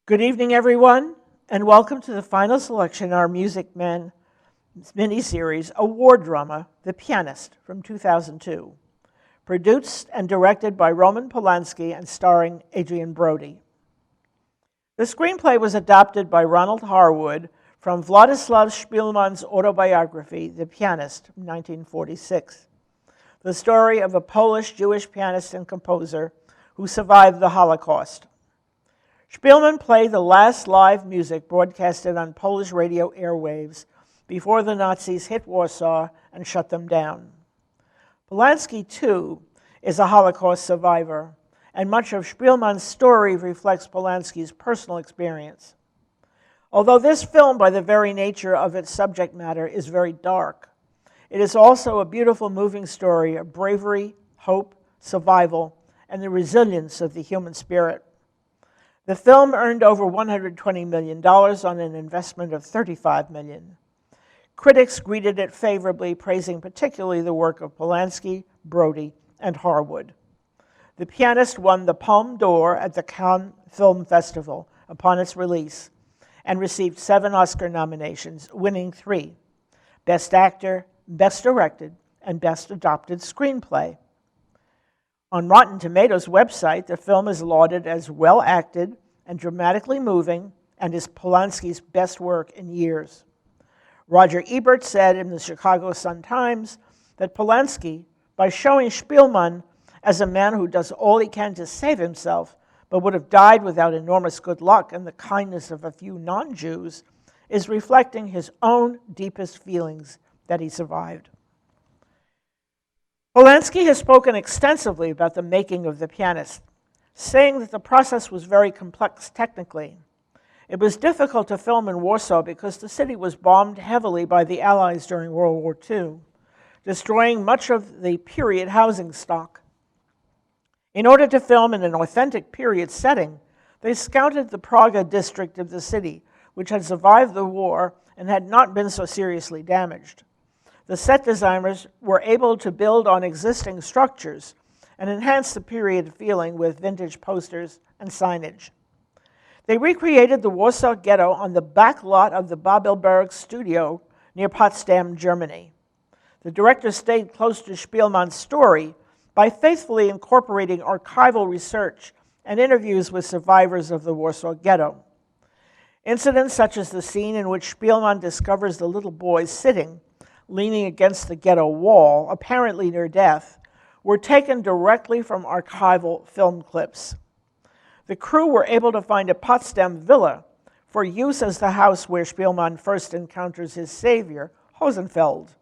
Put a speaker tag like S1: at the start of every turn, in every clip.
S1: Good evening, everyone, and welcome to the final selection in our Music Man mini-series, Award Drama, The Pianist, from 2002, produced and directed by Roman Polanski and starring Adrien Brody. The screenplay was adapted by Ronald Harwood from Władysław Szpilman's autobiography, The Pianist, from 1946, the story of a Polish-Jewish pianist and composer who survived the Holocaust. Szpilman played the last live music broadcasted on Polish radio airwaves before the Nazis hit Warsaw and shut them down. Polanski, too, is a Holocaust survivor, and much of Szpilman's story reflects Polanski's personal experience. Although this film, by the very nature of its subject matter, is very dark, it is also a beautiful, moving story of bravery, hope, survival, and the resilience of the human spirit. The film earned over $120 million on an investment of $35 million. Critics greeted it favorably, praising particularly the work of Polanski, Brody, and Harwood. The Pianist won the Palme d'Or at the Cannes Film Festival upon its release and received 7 Oscar nominations, winning 3: Best Actor, Best Directed, and Best Adapted Screenplay. On Rotten Tomatoes' website, the film is lauded as well-acted and dramatically moving and is Polanski's best work in years. Roger Ebert said in the Chicago Sun-Times that Polanski, by showing Szpilman as a man who does all he can to save himself but would have died without enormous good luck and the kindness of a few non-Jews, is reflecting his own deepest feelings that he survived. Polanski has spoken extensively about the making of The Pianist, saying that the process was very complex technically. It was difficult to film in Warsaw because the city was bombed heavily by the Allies during World War II, destroying much of the period housing stock. In order to film in an authentic period setting, they scouted the Praga district of the city, which had survived the war and had not been so seriously damaged. The set designers were able to build on existing structures and enhance the period feeling with vintage posters and signage. They recreated the Warsaw Ghetto on the back lot of the Babelberg studio near Potsdam, Germany. The director stayed close to Szpilman's story by faithfully incorporating archival research and interviews with survivors of the Warsaw Ghetto. Incidents such as the scene in which Szpilman discovers the little boy sitting leaning against the ghetto wall, apparently near death, were taken directly from archival film clips. The crew were able to find a Potsdam villa for use as the house where Szpilman first encounters his savior, Hosenfeld.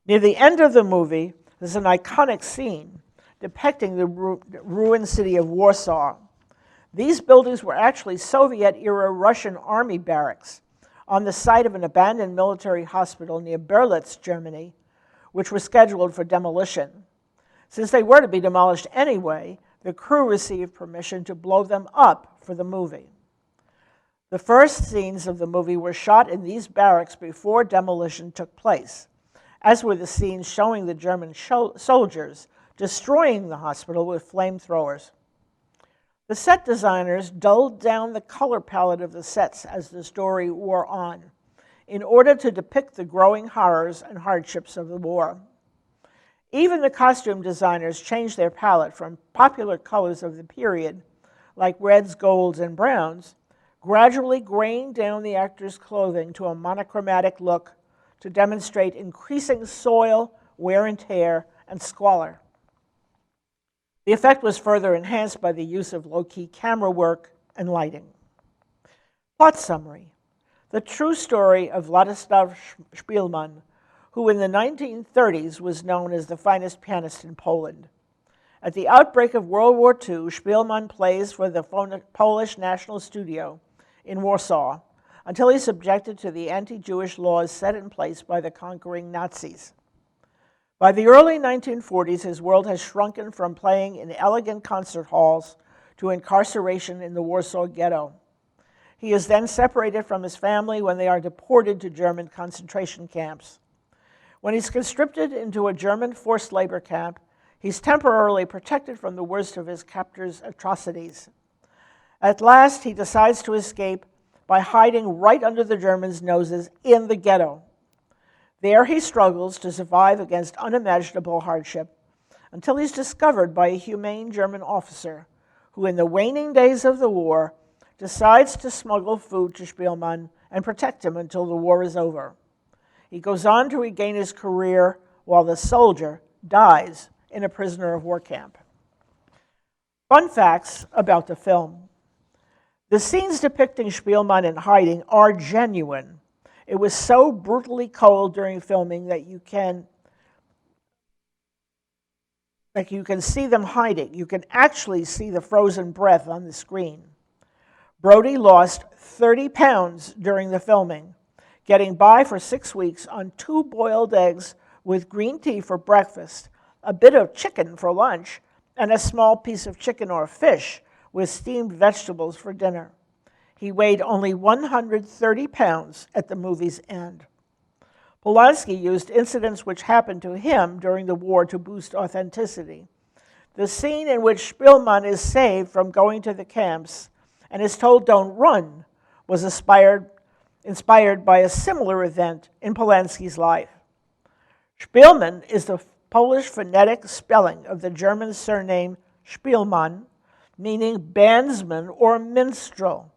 S1: Near the end of the movie, there's an iconic scene depicting the ruined city of Warsaw. These buildings were actually Soviet-era Russian army barracks on the site of an abandoned military hospital near Berlitz, Germany, which were scheduled for demolition. Since they were to be demolished anyway, the crew received permission to blow them up for the movie. The first scenes of the movie were shot in these barracks before demolition took place, as were the scenes showing the German soldiers destroying the hospital with flamethrowers. The set designers dulled down the color palette of the sets as the story wore on, in order to depict the growing horrors and hardships of the war. Even the costume designers changed their palette from popular colors of the period, like reds, golds, and browns, gradually graying down the actors' clothing to a monochromatic look to demonstrate increasing soil, wear and tear, and squalor. The effect was further enhanced by the use of low-key camera work and lighting. Plot summary. The true story of Władysław Szpilman, who in the 1930s was known as the finest pianist in Poland. At the outbreak of World War II, Szpilman plays for the Polish National Studio in Warsaw until he's subjected to the anti-Jewish laws set in place by the conquering Nazis. By the early 1940s, his world has shrunken from playing in elegant concert halls to incarceration in the Warsaw Ghetto. He is then separated from his family when they are deported to German concentration camps. When he's conscripted into a German forced labor camp, he's temporarily protected from the worst of his captors' atrocities. At last, he decides to escape by hiding right under the Germans' noses in the ghetto. There he struggles to survive against unimaginable hardship until he's discovered by a humane German officer who, in the waning days of the war, decides to smuggle food to Spielmann and protect him until the war is over. He goes on to regain his career while the soldier dies in a prisoner of war camp. Fun facts about the film. The scenes depicting Spielmann in hiding are genuine. It was so brutally cold during filming that you can see them hiding. You can actually see the frozen breath on the screen. Brody lost 30 pounds during the filming, getting by for 6 weeks on 2 boiled eggs with green tea for breakfast, a bit of chicken for lunch, and a small piece of chicken or fish with steamed vegetables for dinner. He weighed only 130 pounds at the movie's end. Polanski used incidents which happened to him during the war to boost authenticity. The scene in which Spielmann is saved from going to the camps and is told don't run was inspired by a similar event in Polanski's life. Spielmann is the Polish phonetic spelling of the German surname Spielmann, meaning bandsman or minstrel.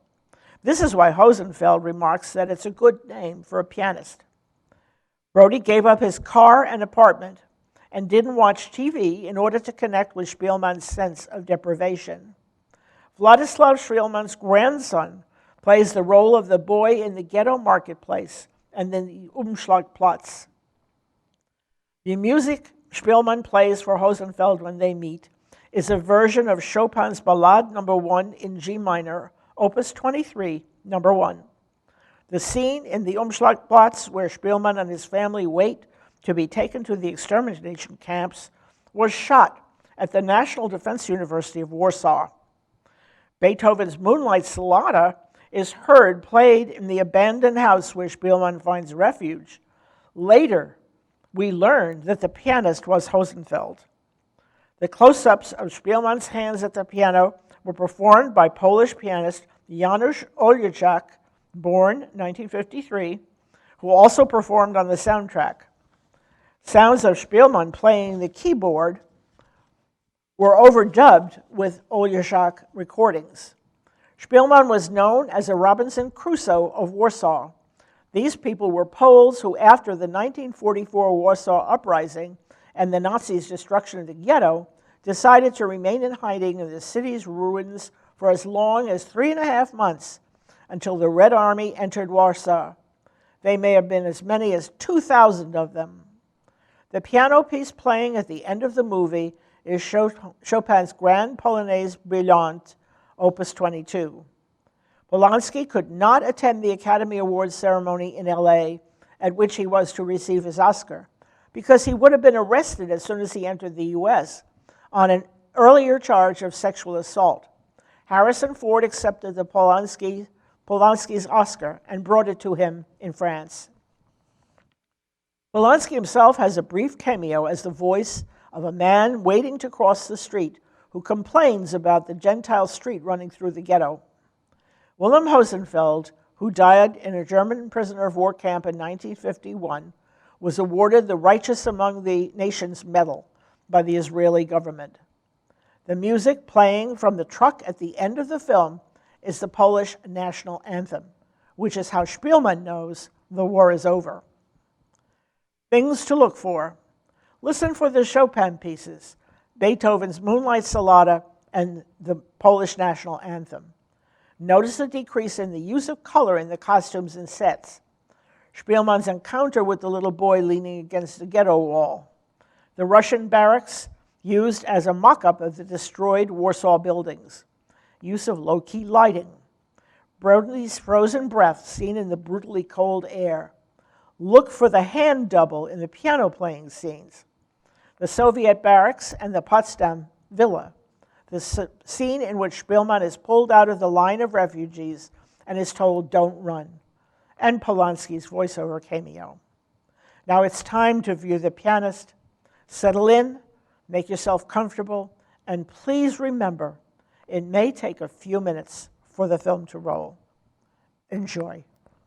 S1: This is why Hosenfeld remarks that it's a good name for a pianist. Brody gave up his car and apartment and didn't watch TV in order to connect with Spielmann's sense of deprivation. Vladislav Spielmann's grandson plays the role of the boy in the ghetto marketplace and in the Umschlagplatz. The music Spielmann plays for Hosenfeld when they meet is a version of Chopin's Ballade No. 1 in G minor, Opus 23, No. 1. The scene in the Umschlagplatz where Spielmann and his family wait to be taken to the extermination camps was shot at the National Defense University of Warsaw. Beethoven's Moonlight Sonata is heard played in the abandoned house where Spielmann finds refuge. Later, we learned that the pianist was Hosenfeld. The close-ups of Spielmann's hands at the piano were performed by Polish pianist Janusz Oljachak, born 1953, who also performed on the soundtrack. Sounds of Spielmann playing the keyboard were overdubbed with Oljachak recordings. Spielmann was known as a Robinson Crusoe of Warsaw. These people were Poles who, after the 1944 Warsaw Uprising and the Nazis' destruction of the ghetto, decided to remain in hiding in the city's ruins for as long as 3.5 months until the Red Army entered Warsaw. They may have been as many as 2,000 of them. The piano piece playing at the end of the movie is Chopin's Grand Polonaise Brillante, Opus 22. Polanski could not attend the Academy Awards ceremony in LA, at which he was to receive his Oscar, because he would have been arrested as soon as he entered the US on an earlier charge of sexual assault. Harrison Ford accepted the Polanski's Oscar and brought it to him in France. Polanski himself has a brief cameo as the voice of a man waiting to cross the street who complains about the Gentile street running through the ghetto. Wilhelm Hosenfeld, who died in a German prisoner of war camp in 1951, was awarded the Righteous Among the Nations Medal by the Israeli government. The music playing from the truck at the end of the film is the Polish national anthem, which is how Spielmann knows the war is over. Things to look for. Listen for the Chopin pieces, Beethoven's Moonlight Sonata, and the Polish national anthem. Notice the decrease in the use of color in the costumes and sets. Spielmann's encounter with the little boy leaning against the ghetto wall. The Russian barracks used as a mock-up of the destroyed Warsaw buildings. Use of low-key lighting. Brody's frozen breath seen in the brutally cold air. Look for the hand double in the piano playing scenes. The Soviet barracks and the Potsdam villa. The scene in which Spielmann is pulled out of the line of refugees and is told, don't run. And Polanski's voiceover cameo. Now it's time to view The Pianist. Settle in, make yourself comfortable, and please remember, it may take a few minutes for the film to roll. Enjoy.